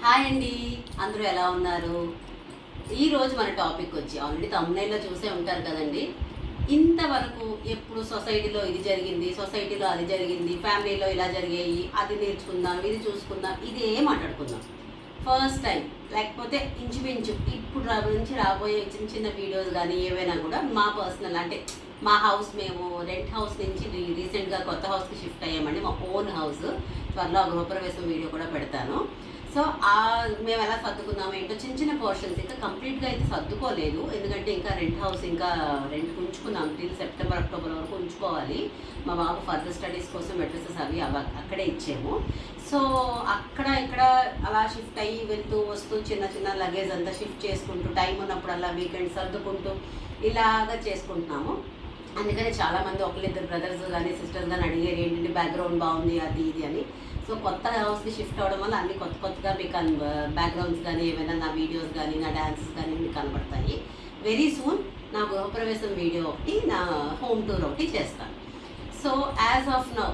Hi అండి, అందరూ ఎలా ఉన్నారు? ఈరోజు మన టాపిక్ వచ్చి ఆల్రెడీ తమ్ముళ్ళలో చూసే ఉంటారు కదండి. ఇంతవరకు ఎప్పుడు సొసైటీలో ఇది జరిగింది, సొసైటీలో అది జరిగింది, ఫ్యామిలీలో ఇలా జరిగాయి, అది నేర్చుకుందాం, ఇది చూసుకుందాం, ఇది ఏం మాట్లాడుకుందాం. ఫస్ట్ టైం లేకపోతే ఇంచుమించు ఇప్పుడు నుంచి రాబోయే చిన్న చిన్న వీడియోస్ కానీ ఏవైనా కూడా మా పర్సనల్ అంటే మా హౌస్ మేము రెంట్ హౌస్ నుంచి రీసెంట్గా కొత్త హౌస్కి షిఫ్ట్ అయ్యామండి. మా ఓన్ హౌస్. త్వరలో గృహప్రవేశం వీడియో కూడా పెడతాను. సో మేము ఎలా సర్దుకున్నాము ఏంటో చిన్న చిన్న పోర్షన్స్ ఇంకా కంప్లీట్గా అయితే సర్దుకోలేదు. ఎందుకంటే ఇంకా రెంట్ హౌస్ ఇంకా రెంట్కి ఉంచుకున్నాం. టిల్ సెప్టెంబర్ అక్టోబర్ వరకు ఉంచుకోవాలి. మా బాబు ఫర్దర్ స్టడీస్ కోసం అడ్రసెస్ అవి అక్కడే ఇచ్చాము. సో అక్కడ ఇక్కడ అలా షిఫ్ట్ అయ్యి వెళ్తూ వస్తూ చిన్న చిన్న లగేజ్ అంతా షిఫ్ట్ చేసుకుంటూ టైం ఉన్నప్పుడల్లా వీకెండ్ సర్దుకుంటూ ఇలాగా చేసుకుంటున్నాము. అందుకని చాలామంది ఒకళ్ళిద్దరు బ్రదర్స్ కానీ సిస్టర్స్ కానీ అడిగారు ఏంటంటే బ్యాక్గ్రౌండ్ బాగుంది అది ఇది అని. సో కొత్త హౌస్కి షిఫ్ట్ అవ్వడం వల్ల అన్ని కొత్తగా మీకు బ్యాక్గ్రౌండ్స్ కానీ ఏమైనా నా వీడియోస్ కానీ నా డాన్సెస్ కానీ మీకు కనబడతాయి. వెరీ సూన్ నా గృహప్రవేశం వీడియో ఒకటి, నా హోమ్ టూర్ ఒకటి చేస్తాను. సో యాజ్ ఆఫ్ నౌ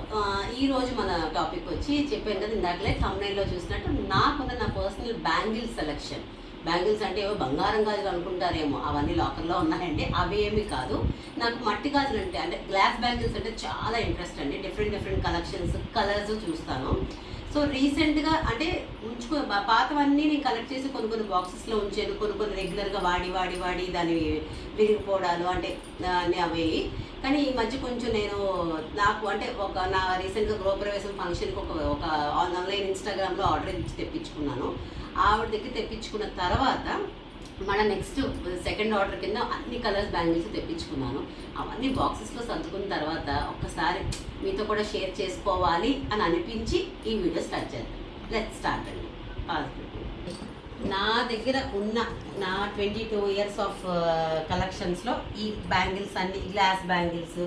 ఈరోజు మన టాపిక్ వచ్చి చెప్పాను కదా ఇందాకలే థంబ్నెయిల్లో చూసినట్టు నాకున్న నా పర్సనల్ బ్యాంగిల్ సెలెక్షన్. బ్యాంగిల్స్ అంటే ఏవో బంగారం గాజులు అనుకుంటారేమో, అవన్నీ లాకర్లో ఉన్నాయండి. అవి ఏమీ కాదు. నాకు మట్టి గాజులు అంటే గ్లాస్ బ్యాంగిల్స్ అంటే చాలా ఇంట్రెస్ట్ అండి. డిఫరెంట్ కలెక్షన్స్ కలర్స్ చూస్తాను. సో రీసెంట్గా అంటే పాతవన్నీ నేను కలెక్ట్ చేసి కొన్ని బాక్సెస్లో ఉంచాను. కొన్ని రెగ్యులర్గా వాడి దాన్ని విరిగిపోవడాలు అంటే అవి. కానీ ఈ మధ్య కొంచెం నేను నాకు అంటే నా రీసెంట్గా గృహప్రవేశం ఫంక్షన్కి ఒక ఆన్లైన్ ఇన్స్టాగ్రామ్లో ఆర్డర్ ఇచ్చి తెప్పించుకున్నాను. ఆవిడ దగ్గర తెప్పించుకున్న తర్వాత మన నెక్స్ట్ సెకండ్ ఆర్డర్ కింద అన్ని కలర్స్ బ్యాంగిల్స్ తెప్పించుకున్నాను. అవన్నీ బాక్సెస్లో సర్దుకున్న తర్వాత ఒక్కసారి మీతో కూడా షేర్ చేసుకోవాలి అని అనిపించి ఈ వీడియో స్టార్ట్ చేద్దాం. లెట్స్ స్టార్ట్ అండి. నా దగ్గర ఉన్న నా 22 years ఆఫ్ కలెక్షన్స్లో ఈ బ్యాంగిల్స్ అన్ని గ్లాస్ బ్యాంగిల్స్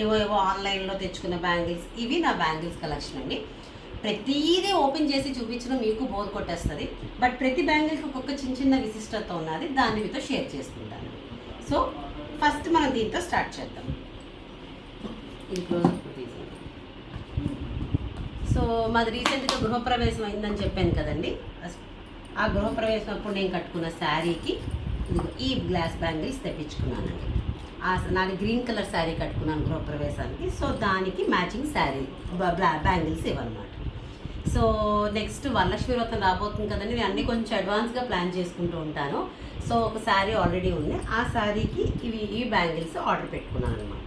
ఏవో ఆన్లైన్లో తెచ్చుకున్న బ్యాంగిల్స్, ఇవి నా బ్యాంగిల్స్ కలెక్షన్ అండి. ప్రతిదీ ఓపెన్ చేసి చూపించడం మీకు బోర్ కొట్టేస్తుంది. బట్ ప్రతి బ్యాంగిల్కి ఒక్కొక్క చిన్న విశిష్టత ఉన్నది, దాన్ని మీతో షేర్ చేసుకుంటాను. సో ఫస్ట్ మనం దీంతో స్టార్ట్ చేద్దాం. సో మాది రీసెంట్గా గృహప్రవేశం అయిందని చెప్పాను కదండి. ఆ గృహప్రవేశం అప్పుడు నేను కట్టుకున్న శారీకి ఈ గ్లాస్ బ్యాంగిల్స్ తెప్పించుకున్నానండి. నాది గ్రీన్ కలర్ శారీ కట్టుకున్నాను గృహప్రవేశానికి. సో దానికి మ్యాచింగ్ శారీ బ్యాంగిల్స్ ఇవన్నమాట. సో నెక్స్ట్ వరలక్ష్మి వ్రతం రాబోతుంది కదండి. నేను అన్నీ కొంచెం అడ్వాన్స్గా ప్లాన్ చేసుకుంటూ ఉంటాను. సో ఒక శారీ ఆల్రెడీ ఉంది. ఆ శారీకి ఈ బ్యాంగిల్స్ ఆర్డర్ పెట్టుకున్నాను అనమాట.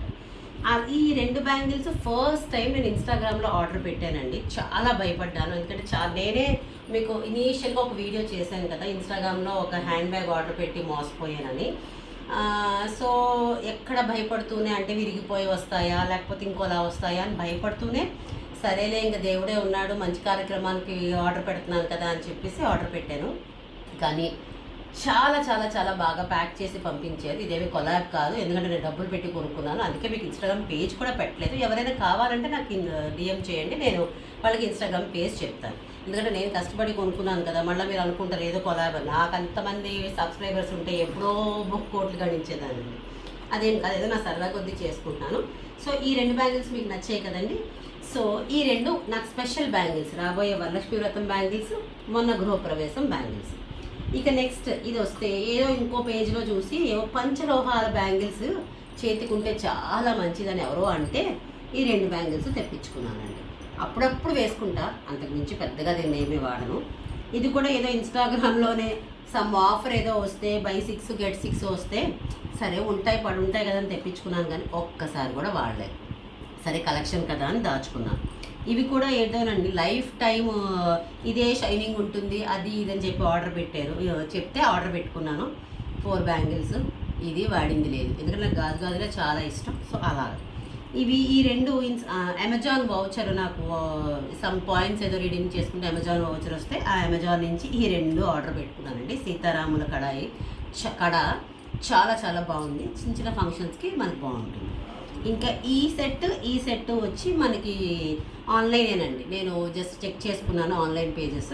ఈ 2 బ్యాంగిల్స్ ఫస్ట్ టైం నేను ఇన్స్టాగ్రామ్లో ఆర్డర్ పెట్టానండి. చాలా భయపడ్డాను. ఎందుకంటే నేనే మీకు ఇనీషియల్గా ఒక వీడియో చేశాను కదా ఇన్స్టాగ్రామ్లో, ఒక హ్యాండ్ బ్యాగ్ ఆర్డర్ పెట్టి మోసపోయానని. సో ఎక్కడ భయపడుతూనే అంటే విరిగిపోయి వస్తాయా లేకపోతే ఇంకోలా వస్తాయా అని భయపడుతూనే సరేలే ఇంకా దేవుడే ఉన్నాడు మంచి కార్యక్రమానికి ఆర్డర్ పెడుతున్నాను కదా అని చెప్పేసి ఆర్డర్ పెట్టాను. కానీ చాలా చాలా చాలా బాగా ప్యాక్ చేసి పంపించారు. ఇదేమి కొలాబ్ కాదు, ఎందుకంటే నేను డబ్బులు పెట్టి కొనుక్కున్నాను. అందుకే మీకు ఇన్స్టాగ్రామ్ పేజ్ కూడా పెట్టలేదు. ఎవరైనా కావాలంటే నాకు డిఎం చేయండి, నేను వాళ్ళకి ఇన్స్టాగ్రామ్ పేజ్ చెప్తాను. ఎందుకంటే నేను కష్టపడి కొనుక్కున్నాను కదా, మళ్ళీ మీరు అనుకుంటారు ఏదో కొలాబ్. నాకు అంతమంది సబ్స్క్రైబర్స్ ఉంటే ఎప్పుడో కోట్లు గడించేదాన్ని. అదేం కాదు, ఏదో నా సరదా కొద్దీ చేసుకుంటున్నాను. సో ఈ 2 బ్యాంగిల్స్ మీకు నచ్చాయి కదండి. సో ఈ 2 నాకు స్పెషల్ బ్యాంగిల్స్. రాబోయే వరలక్ష్మి వ్రతం బ్యాంగిల్స్, మొన్న గృహప్రవేశం బ్యాంగిల్స్. ఇక నెక్స్ట్ ఇది వస్తే ఏదో ఇంకో పేజ్లో చూసి ఏవో పంచలోహాల బ్యాంగిల్స్ చేతికుంటే చాలా మంచిదని ఎవరో అంటే ఈ 2 బ్యాంగిల్స్ తెప్పించుకున్నానండి. అప్పుడప్పుడు వేసుకుంటా, అంతకుమించి పెద్దగా దీన్ని ఏమీ వాడను. ఇది కూడా ఏదో ఇన్స్టాగ్రామ్లోనే సమ్ ఆఫర్ ఏదో వస్తే బై 6 get 6 వస్తే సరే పడుంటాయి కదా అని తెప్పించుకున్నాను. కానీ ఒక్కసారి కూడా వాడలేదు. సరే కలెక్షన్ కదా అని దాచుకున్నాను. ఇవి కూడా ఏదోనండి లైఫ్ టైం ఇదే షైనింగ్ ఉంటుంది అది ఇదని చెప్పి ఆర్డర్ పెట్టారు. చెప్తే ఆర్డర్ పెట్టుకున్నాను. 4 బ్యాంగిల్స్. ఇది వాడింది లేదు, ఎందుకంటే నాకు గాజులే చాలా ఇష్టం. సో అలాగా ఈ 2 అమెజాన్ వౌచర్, నాకు సమ్ పాయింట్స్ ఏదో రీడింగ్ చేసుకుంటే అమెజాన్ వౌచర్ వస్తే ఆ అమెజాన్ నుంచి ఈ 2 ఆర్డర్ పెట్టుకున్నానండి. సీతారాముల కడ చాలా చాలా బాగుంది. చిన్న ఫంక్షన్స్కి మనకు బాగుంటుంది. ఇంకా ఈ సెట్ వచ్చి మనకి ఆన్లైనేనండి. నేను జస్ట్ చెక్ చేసుకున్నాను ఆన్లైన్ పేజెస్.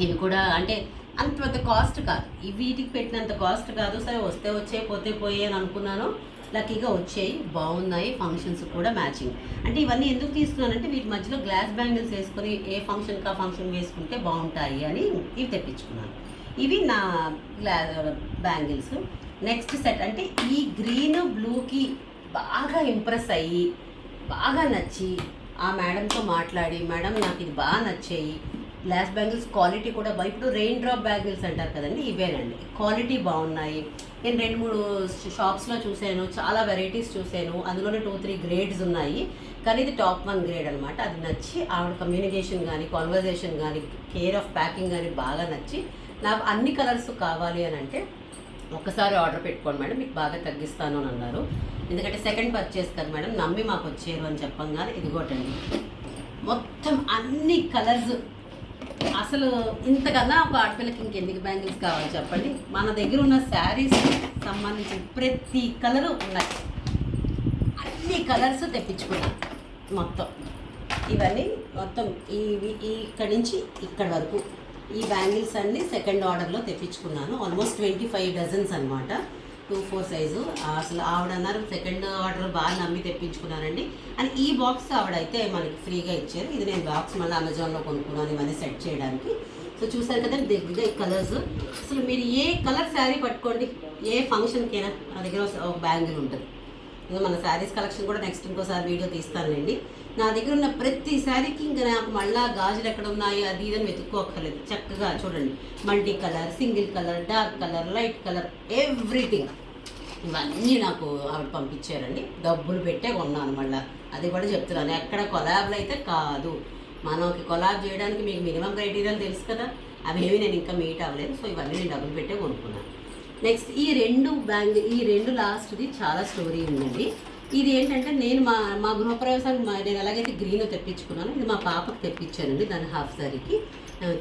ఇవి కూడా అంటే అంత పెద్ద కాస్ట్ కాదు, వీటికి పెట్టినంత కాస్ట్ కాదు. సరే వస్తే వచ్చే పోతే పోయే అని అనుకున్నాను. లక్కీగా వచ్చాయి, బాగున్నాయి. ఫంక్షన్స్ కూడా మ్యాచింగ్. అంటే ఇవన్నీ ఎందుకు తీసుకున్నానంటే వీటి మధ్యలో గ్లాస్ బ్యాంగిల్స్ వేసుకొని ఏ ఫంక్షన్కి ఆ ఫంక్షన్ వేసుకుంటే బాగుంటాయి అని ఇవి తెప్పించుకున్నాను. ఇవి నా బ్యాంగిల్స్. నెక్స్ట్ సెట్ అంటే ఈ గ్రీన్ బ్లూకి బాగా ఇంప్రెస్ అయ్యి బాగా నచ్చి ఆ మేడంతో మాట్లాడి, మేడం నాకు ఇది బాగా నచ్చాయి, గ్లాస్ బ్యాంగిల్స్ క్వాలిటీ కూడా ఇప్పుడు రెయిన్ డ్రాప్ బ్యాంగిల్స్ అంటారు కదండి, ఇవేనండి. క్వాలిటీ బాగున్నాయి. నేను 2-3 షాప్స్లో చూశాను, చాలా వెరైటీస్ చూశాను. అందులోనే 2-3 గ్రేడ్స్ ఉన్నాయి, కానీ ఇది టాప్ 1 గ్రేడ్ అనమాట. అది నచ్చి ఆవిడ కమ్యూనికేషన్ కానీ కాన్వర్జేషన్ కానీ కేర్ ఆఫ్ ప్యాకింగ్ కానీ బాగా నచ్చి నాకు అన్ని కలర్స్ కావాలి అని అంటే ఒక్కసారి ఆర్డర్ పెట్టుకోండి మేడం, మీకు బాగా తగ్గిస్తాను అని అన్నారు. ఎందుకంటే సెకండ్ పర్చేస్ కదా మేడం, నమ్మి మాకు వచ్చారు అని చెప్పంగానే ఇదిగోటండి మొత్తం అన్ని కలర్స్. అసలు ఇంతకన్నా ఒక ఆడపిల్లకి ఇంకెందుకు బ్యాంగిల్స్ కావాలి చెప్పండి. మన దగ్గర ఉన్న శారీస్ సంబంధించిన ప్రతి కలరు ఉన్నాయి, అన్ని కలర్స్ తెప్పించుకున్నాను మొత్తం. ఇవన్నీ మొత్తం ఇక్కడి నుంచి ఇక్కడ వరకు ఈ బ్యాంగిల్స్ అన్నీ సెకండ్ ఆర్డర్లో తెప్పించుకున్నాను. ఆల్మోస్ట్ 25 డజన్స్ అనమాట, 2-4 సైజు. అసలు ఆవిడ అన్నారు సెకండ్ ఆర్డర్ బాగా నమ్మి తెప్పించుకున్నానండి అని. ఈ బాక్స్ ఆవిడైతే మనకి ఫ్రీగా ఇచ్చారు. ఇది నేను బాక్స్ మళ్ళీ అమెజాన్లో కొనుక్కున్నాను ఇవన్నీ సెట్ చేయడానికి. సో చూసారు కదా దగ్గరగా ఈ కలర్స్. అసలు మీరు ఏ కలర్ శారీ పట్టుకోండి, ఏ ఫంక్షన్కైనా నా దగ్గర ఒక బ్యాంగిల్ ఉంటుంది. మన శారీస్ కలెక్షన్ కూడా నెక్స్ట్ ఇంకోసారి వీడియో తీస్తానండి. నా దగ్గర ఉన్న ప్రతి శారీకి ఇంకా నాకు మళ్ళీ గాజులు ఎక్కడ ఉన్నాయి అది ఇదని వెతుక్కోక్కర్లేదు. చక్కగా చూడండి, multi colour, single colour, dark colour, light colour, everything ఇవన్నీ నాకు ఆవిడ పంపించారండి. డబ్బులు పెట్టే కొన్నాను మళ్ళీ, అది కూడా చెప్తున్నాను. ఎక్కడ కొలాబ్లు అయితే కాదు, మనకి కొలాబ్ చేయడానికి మీకు మినిమం క్రైటీరియాలు తెలుసు కదా, అవేమి నేను ఇంకా మీట్ అవ్వలేదు. సో ఇవన్నీ నేను డబ్బులు పెట్టే కొనుక్కున్నాను. నెక్స్ట్ ఈ రెండు లాస్ట్ది చాలా స్టోరీ ఉందండి. ఇది ఏంటంటే నేను మా గృహప్రవేశానికి నేను ఎలాగైతే గ్రీన్ తెప్పించుకున్నాను, ఇది మా పాపకు తెప్పించానండి. దాని హాఫ్ శారీకి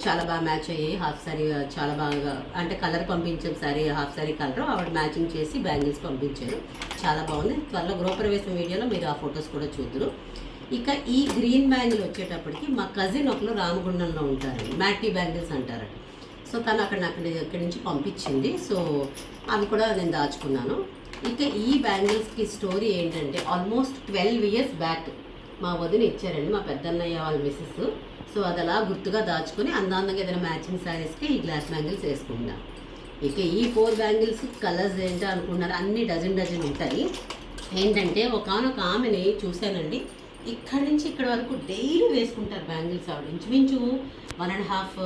చాలా బాగా మ్యాచ్ అయ్యాయి. హాఫ్ శారీ చాలా బాగా అంటే కలర్ పంపించాం, శారీ హాఫ్ శారీ కలర్ ఆవిడ మ్యాచింగ్ చేసి బ్యాంగిల్స్ పంపించారు, చాలా బాగుంది. త్వరలో గృహప్రవేశం వీడియోలో మీరు ఆ ఫొటోస్ కూడా చూద్దరు. ఇక ఈ గ్రీన్ బ్యాంగిల్ వచ్చేటప్పటికి మా కజిన్ ఒకరు రామగుండంలో ఉంటారండి, మ్యాటీ బ్యాంగిల్స్ అంటారండి. సో తను అక్కడి నుంచి పంపించింది. సో అవి కూడా నేను దాచుకున్నాను. ఇక ఈ బ్యాంగిల్స్కి స్టోరీ ఏంటంటే ఆల్మోస్ట్ 12 ఇయర్స్ బ్యాక్ మా వదిన ఇచ్చారండి, మా పెద్దన్నయ్య వాళ్ళ మిస్సెస్. సో అది అలా గుర్తుగా దాచుకొని అందంగా ఏదైనా మ్యాచింగ్ శారీస్కి ఈ గ్లాస్ బ్యాంగిల్స్ వేసుకుంటాను. ఇక ఈ 4 బ్యాంగిల్స్ కలర్స్ ఏంటో అనుకున్నారు, అన్ని డజన్ ఉంటాయి. ఏంటంటే ఒకనొక ఆమెని చూశానండి, ఇక్కడి నుంచి ఇక్కడ వరకు డైలీ వేసుకుంటారు బ్యాంగిల్స్. ఆవిడ ఇంచుమించు 1.5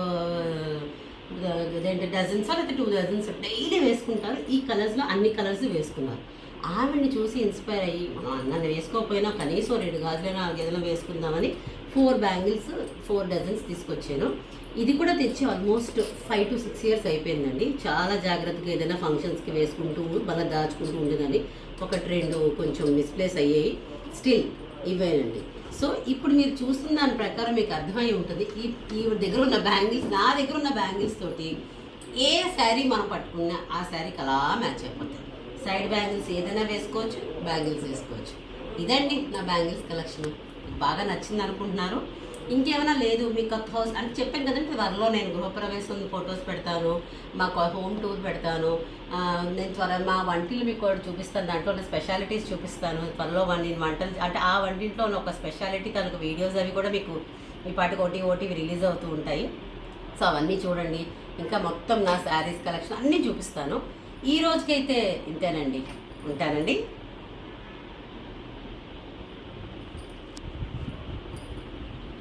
డజన్స్ లేకపోతే 2 డజన్స్ డైలీ వేసుకుంటారు. ఈ కలర్స్లో అన్ని కలర్స్ వేసుకున్నారు. ఆవిడ్ని చూసి ఇన్స్పైర్ అయ్యి మనం నన్ను వేసుకోకపోయినా కనీసం 2 గాజులైనా 4 గదులు వేసుకుందామని 4 బ్యాంగిల్స్ 4 డజన్స్ తీసుకొచ్చాను. ఇది కూడా తెచ్చి ఆల్మోస్ట్ 5 to 6 ఇయర్స్ అయిపోయిందండి. చాలా జాగ్రత్తగా ఏదైనా ఫంక్షన్స్కి వేసుకుంటూ మళ్ళీ దాచుకుంటూ ఉండేదని. 1-2 కొంచెం మిస్ప్లేస్ అయ్యాయి, స్టిల్ ఇవేనండి. సో ఇప్పుడు మీరు చూస్తున్న దాని ప్రకారం మీకు అర్థమై ఉంటుంది ఈ దగ్గర ఉన్న బ్యాంగిల్స్, నా దగ్గర ఉన్న బ్యాంగిల్స్ తోటి ఏ శారీ మనం పట్టుకున్నా ఆ శారీకి అలా మ్యాచ్ అయిపోతాయి. సైడ్ బ్యాంగిల్స్ ఏదైనా వేసుకోవచ్చు, బ్యాంగిల్స్ వేసుకోవచ్చు. ఇదండి నా బ్యాంగిల్స్ కలెక్షన్. బాగా నచ్చింది అనుకుంటున్నారు. ఇంకేమైనా లేదు మీకు కొత్త హౌస్ అంటే చెప్పాను కదండి, త్వరలో నేను గృహప్రవేశం ఫొటోస్ పెడతాను, మా హోమ్ టూర్ పెడతాను. నేను మా వంటలు మీకు కూడా చూపిస్తాను, దాంట్లో ఉన్న స్పెషాలిటీస్ చూపిస్తాను. త్వరలో వంటలు అంటే ఆ వంటింట్లో ఉన్న ఒక స్పెషాలిటీ కనుక వీడియోస్ అవి కూడా మీకు ఈ పాటికి ఒకటి రిలీజ్ అవుతూ ఉంటాయి. సో అవన్నీ చూడండి. ఇంకా మొత్తం నా శారీస్ కలెక్షన్ అన్నీ చూపిస్తాను. ఈ రోజుకైతే ఇంతేనండి, ఉంటానండి.